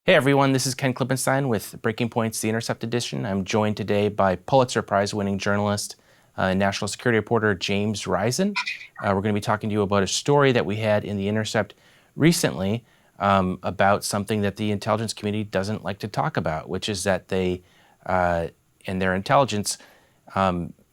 Hey everyone, this is Ken Klippenstein with Breaking Point's The Intercept edition. I'm joined today by Pulitzer Prize-winning journalist and national security reporter James Risen. We're going to be talking to you about a story that we had in The Intercept recently about something that the intelligence community doesn't like to talk about, which is that they, in their intelligence,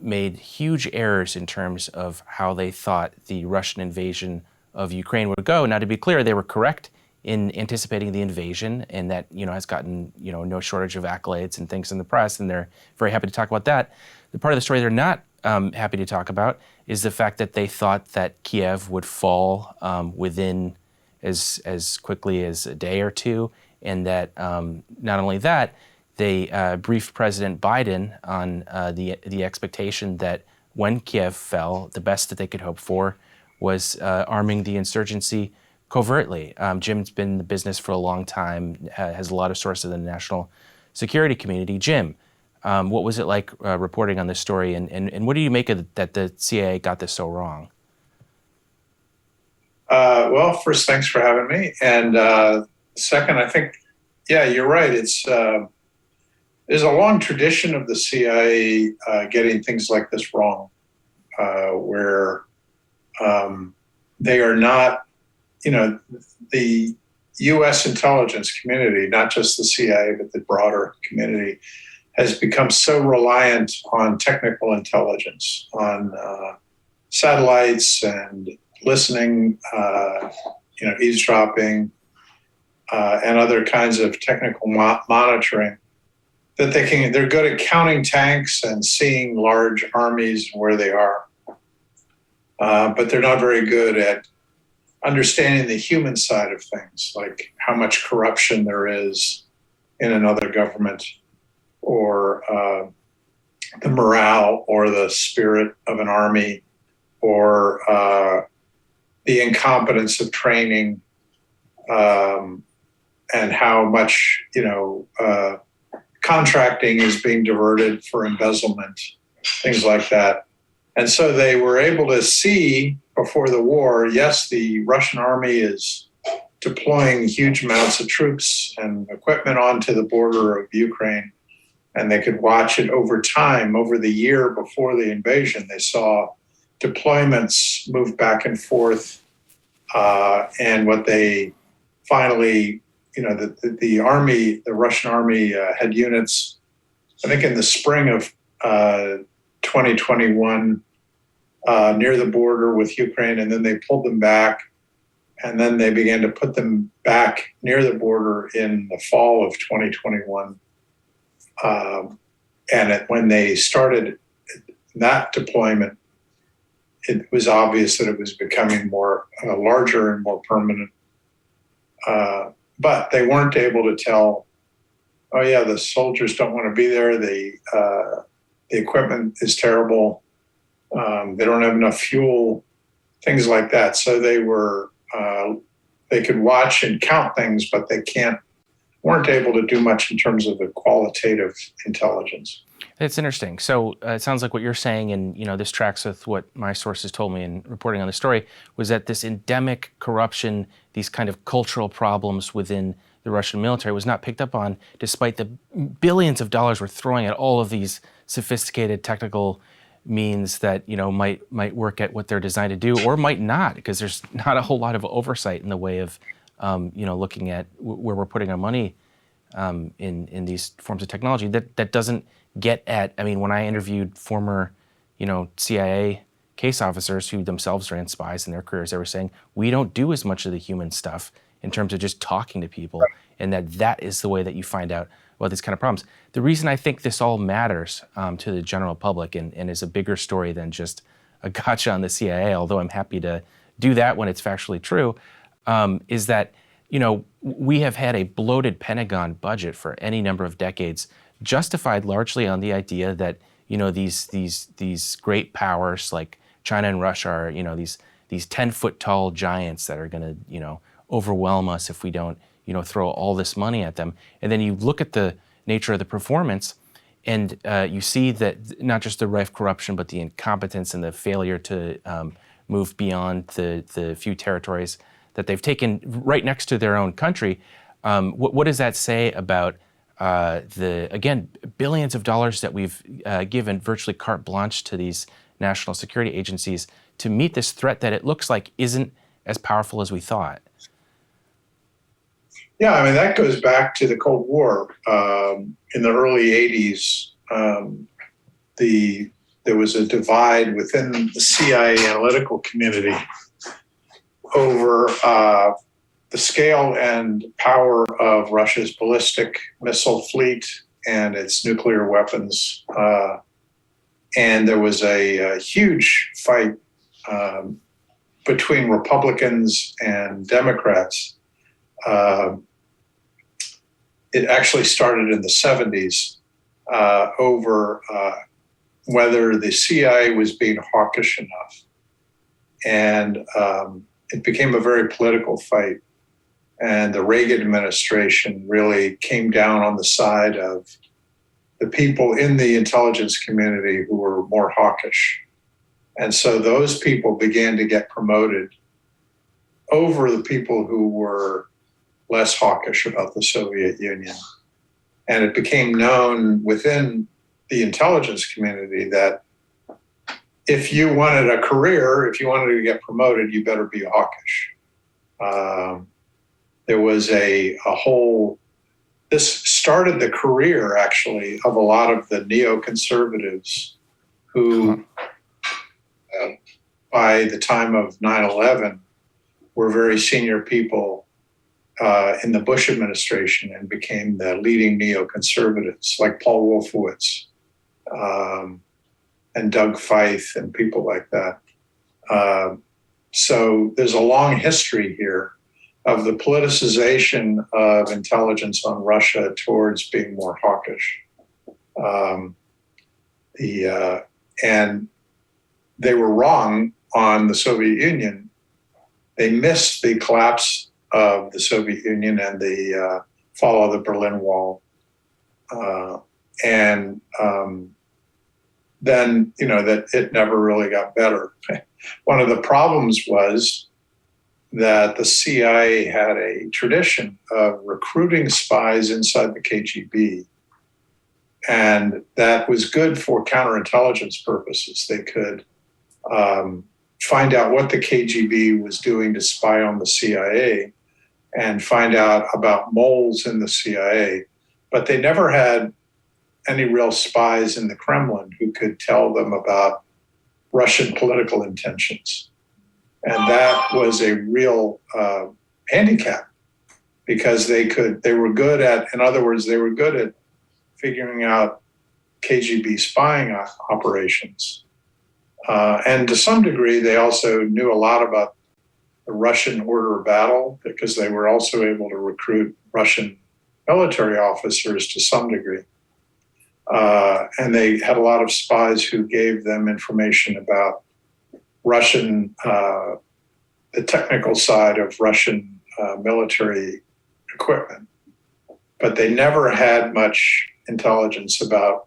made huge errors in terms of how they thought the Russian invasion of Ukraine would go. Now, to be clear, they were correct in anticipating the invasion, and that has gotten no shortage of accolades and things in the press, and they're very happy to talk about that. The part of the story they're not happy to talk about is the fact that they thought that Kiev would fall within as quickly as a day or two, and that not only that, they briefed President Biden on the expectation that when Kiev fell, the best that they could hope for was arming the insurgency covertly. Jim's been in the business for a long time, has a lot of sources in the national security community. Jim, what was it like reporting on this story, and what do you make of that the CIA got this so wrong? Well, first, thanks for having me. And second, I think, yeah, you're right. There's a long tradition of the CIA getting things like this wrong, where they are not, the U.S. intelligence community, not just the CIA, but the broader community, has become so reliant on technical intelligence, on satellites and listening, eavesdropping, and other kinds of technical monitoring, that they're good at counting tanks and seeing large armies and where they are. But they're not very good at understanding the human side of things, like how much corruption there is in another government, or the morale or the spirit of an army, or the incompetence of training, and how much contracting is being diverted for embezzlement, things like that. And so they were able to see before the war, yes, the Russian army is deploying huge amounts of troops and equipment onto the border of Ukraine, and they could watch it over time. Over the year before the invasion, they saw deployments move back and forth, and what they finally, the army, the Russian army had units, I think in the spring of 2021, near the border with Ukraine, and then they pulled them back, and then they began to put them back near the border in the fall of 2021. When they started that deployment, it was obvious that it was becoming more larger and more permanent. But they weren't able to tell, oh yeah, the soldiers don't want to be there. The equipment is terrible. They don't have enough fuel, things like that. So they could watch and count things, but they weren't able to do much in terms of the qualitative intelligence. It's interesting. So it sounds like what you're saying, and this tracks with what my sources told me in reporting on the story, was that this endemic corruption, these kind of cultural problems within the Russian military, was not picked up on, despite the billions of dollars we're throwing at all of these sophisticated technical means that might work at what they're designed to do, or might not, because there's not a whole lot of oversight in the way of looking at where we're putting our money in these forms of technology. That doesn't get at, when I interviewed former CIA case officers who themselves ran spies in their careers, they were saying, we don't do as much of the human stuff in terms of just talking to people, and that is the way that you find out about these kind of problems. The reason I think this all matters to the general public and is a bigger story than just a gotcha on the CIA, although I'm happy to do that when it's factually true, is that we have had a bloated Pentagon budget for any number of decades, justified largely on the idea that these great powers like China and Russia are these 10-foot tall giants that are going to overwhelm us if we don't throw all this money at them. And then you look at the nature of the performance, and you see that not just the rife corruption, but the incompetence and the failure to move beyond the few territories that they've taken right next to their own country. What does that say about the, again, billions of dollars that we've given virtually carte blanche to these national security agencies to meet this threat that it looks like isn't as powerful as we thought? Yeah, I mean, that goes back to the Cold War. In the early 80s, there was a divide within the CIA analytical community over the scale and power of Russia's ballistic missile fleet and its nuclear weapons. And there was a huge fight between Republicans and Democrats. It actually started in the 70s over whether the CIA was being hawkish enough. And it became a very political fight. And the Reagan administration really came down on the side of the people in the intelligence community who were more hawkish. And so those people began to get promoted over the people who were less hawkish about the Soviet Union. And it became known within the intelligence community that if you wanted a career, if you wanted to get promoted, you better be hawkish. There was a whole, this started the career actually of a lot of the neoconservatives who, by the time of 9/11, were very senior people in the Bush administration and became the leading neoconservatives, like Paul Wolfowitz and Doug Feith and people like that. So there's a long history here of the politicization of intelligence on Russia towards being more hawkish. And they were wrong on the Soviet Union. They missed the collapse of the Soviet Union and the fall of the Berlin Wall. Then, that it never really got better. One of the problems was that the CIA had a tradition of recruiting spies inside the KGB. And that was good for counterintelligence purposes. They could find out what the KGB was doing to spy on the CIA and find out about moles in the CIA. But they never had any real spies in the Kremlin who could tell them about Russian political intentions. And that was a real handicap because they were good at, in other words, they were good at figuring out KGB spying operations. And to some degree, they also knew a lot about the Russian order of battle because they were also able to recruit Russian military officers to some degree. And they had a lot of spies who gave them information about Russian, the technical side of Russian military equipment. But they never had much intelligence about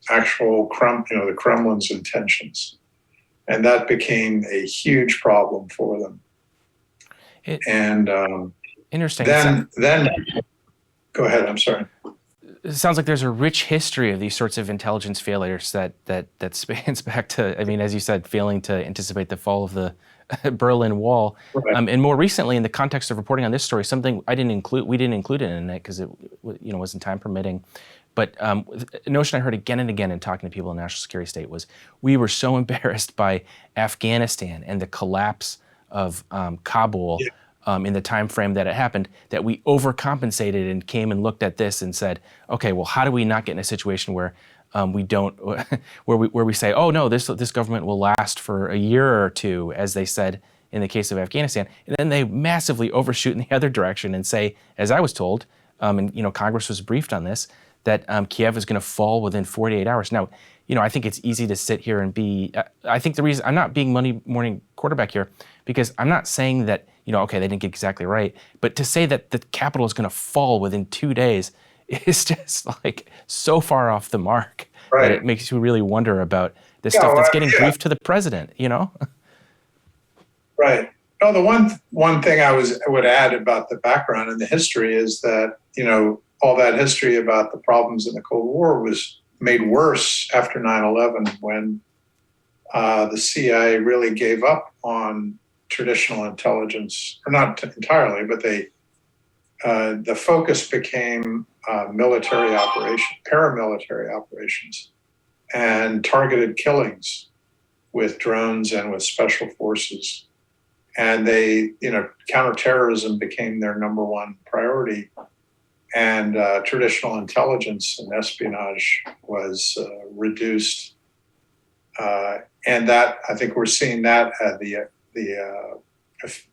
actual the Kremlin's intentions. And that became a huge problem for them. Interesting. Then go ahead, I'm sorry. It sounds like there's a rich history of these sorts of intelligence failures that spans back to, as you said, failing to anticipate the fall of the Berlin Wall. Right. And more recently, in the context of reporting on this story, something we didn't include it in it because it wasn't time permitting. But a notion I heard again and again in talking to people in the national security state was we were so embarrassed by Afghanistan and the collapse of Kabul. Yeah. In the time frame that it happened, that we overcompensated and came and looked at this and said, okay, well, how do we not get in a situation where we don't, where we say, oh no, this government will last for a year or two, as they said in the case of Afghanistan, and then they massively overshoot in the other direction and say, as I was told, and Congress was briefed on this, that Kiev is going to fall within 48 hours. Now, I think it's easy to sit here and be. I think the reason I'm not being Monday morning quarterback here, because I'm not saying that. Okay, they didn't get exactly right. But to say that the capital is going to fall within 2 days is just like so far off the mark that it makes you really wonder about the stuff that's getting briefed to the president, Right. Oh, the one thing I would add about the background and the history is that, all that history about the problems in the Cold War was made worse after 9/11 when the CIA really gave up on traditional intelligence, or not entirely, but the focus became military operations, paramilitary operations, and targeted killings with drones and with special forces. And counter-terrorism became their number one priority. And traditional intelligence and espionage was reduced. And that, I think we're seeing that the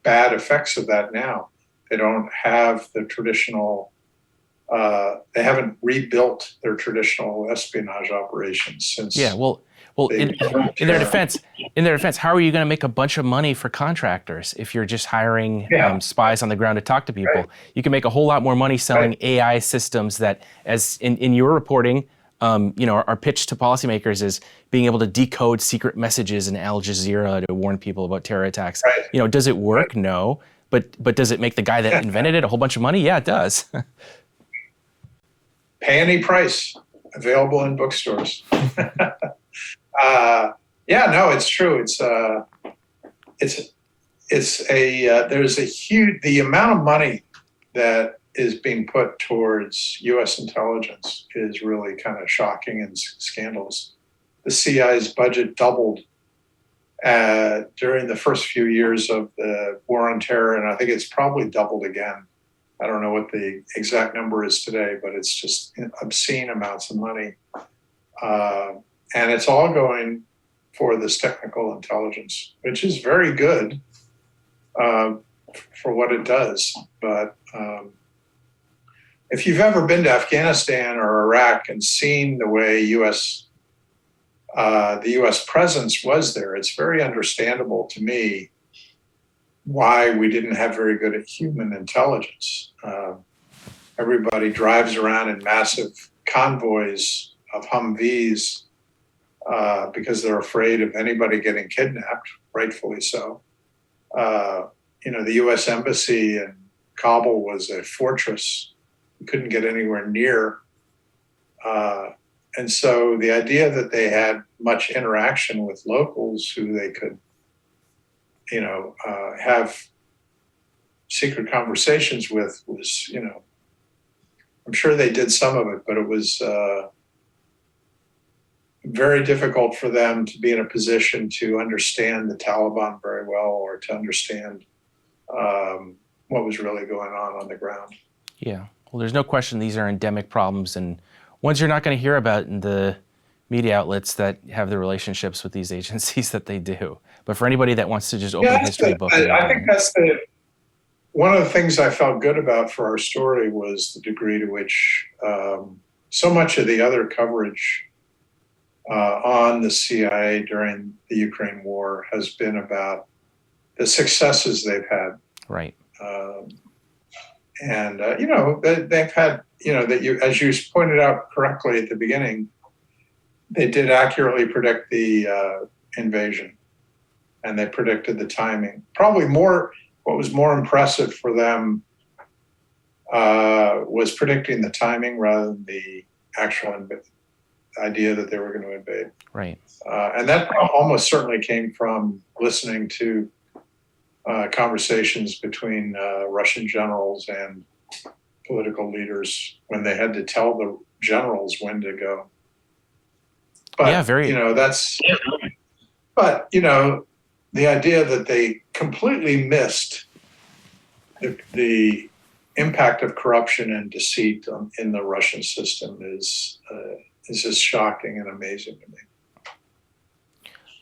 bad effects of that now. They don't have the traditional, they haven't rebuilt their traditional espionage operations since. Yeah, well, in their defense, how are you going to make a bunch of money for contractors if you're just hiring spies on the ground to talk to people? Right. You can make a whole lot more money selling AI systems that, as in your reporting, our pitch to policymakers is being able to decode secret messages in Al Jazeera to warn people about terror attacks. Right. Does it work? Right. No. But does it make the guy that invented it a whole bunch of money? Yeah, it does. Pay any price. Available in bookstores. No, it's true. There's a huge, the amount of money that is being put towards U.S. intelligence is really kind of shocking and scandalous. The CIA's budget doubled during the first few years of the war on terror, and I think it's probably doubled again. I don't know what the exact number is today, but it's just obscene amounts of money. And it's all going for this technical intelligence, which is very good for what it does. But if you've ever been to Afghanistan or Iraq and seen the way the U.S. presence was there, it's very understandable to me why we didn't have very good at human intelligence. Everybody drives around in massive convoys of Humvees because they're afraid of anybody getting kidnapped, rightfully so. The U.S. Embassy in Kabul was a fortress. You couldn't get anywhere near. And so the idea that they had much interaction with locals who they could have secret conversations with was, I'm sure they did some of it, but it was very difficult for them to be in a position to understand the Taliban very well or to understand what was really going on the ground. Yeah, well, there's no question these are endemic problems and ones you're not going to hear about in the media outlets that have the relationships with these agencies that they do. But for anybody that wants to just open a history book. I think that's one of the things I felt good about for our story was the degree to which so much of the other coverage on the CIA during the Ukraine war has been about the successes they've had. Right. They've had, as you pointed out correctly at the beginning, they did accurately predict the invasion, and they predicted the timing. Probably what was more impressive for them was predicting the timing rather than the actual idea that they were going to invade. Right. And that almost certainly came from listening to conversations between Russian generals and political leaders when they had to tell the generals when to go. But, the idea that they completely missed the impact of corruption and deceit in the Russian system is just shocking and amazing to me.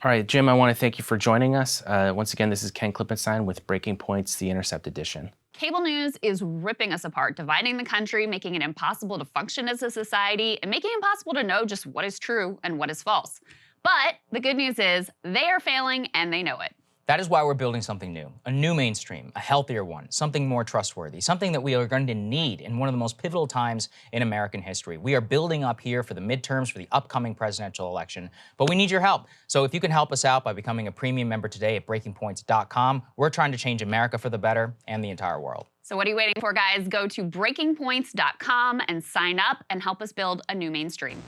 All right, Jim, I want to thank you for joining us. Once again, this is Ken Klippenstein with Breaking Points, the Intercept edition. Cable news is ripping us apart, dividing the country, making it impossible to function as a society, and making it impossible to know just what is true and what is false. But the good news is they are failing and they know it. That is why we're building something new, a new mainstream, a healthier one, something more trustworthy, something that we are going to need in one of the most pivotal times in American history. We are building up here for the midterms, for the upcoming presidential election, but we need your help. So if you can help us out by becoming a premium member today at breakingpoints.com, we're trying to change America for the better and the entire world. So what are you waiting for, guys? Go to breakingpoints.com and sign up and help us build a new mainstream.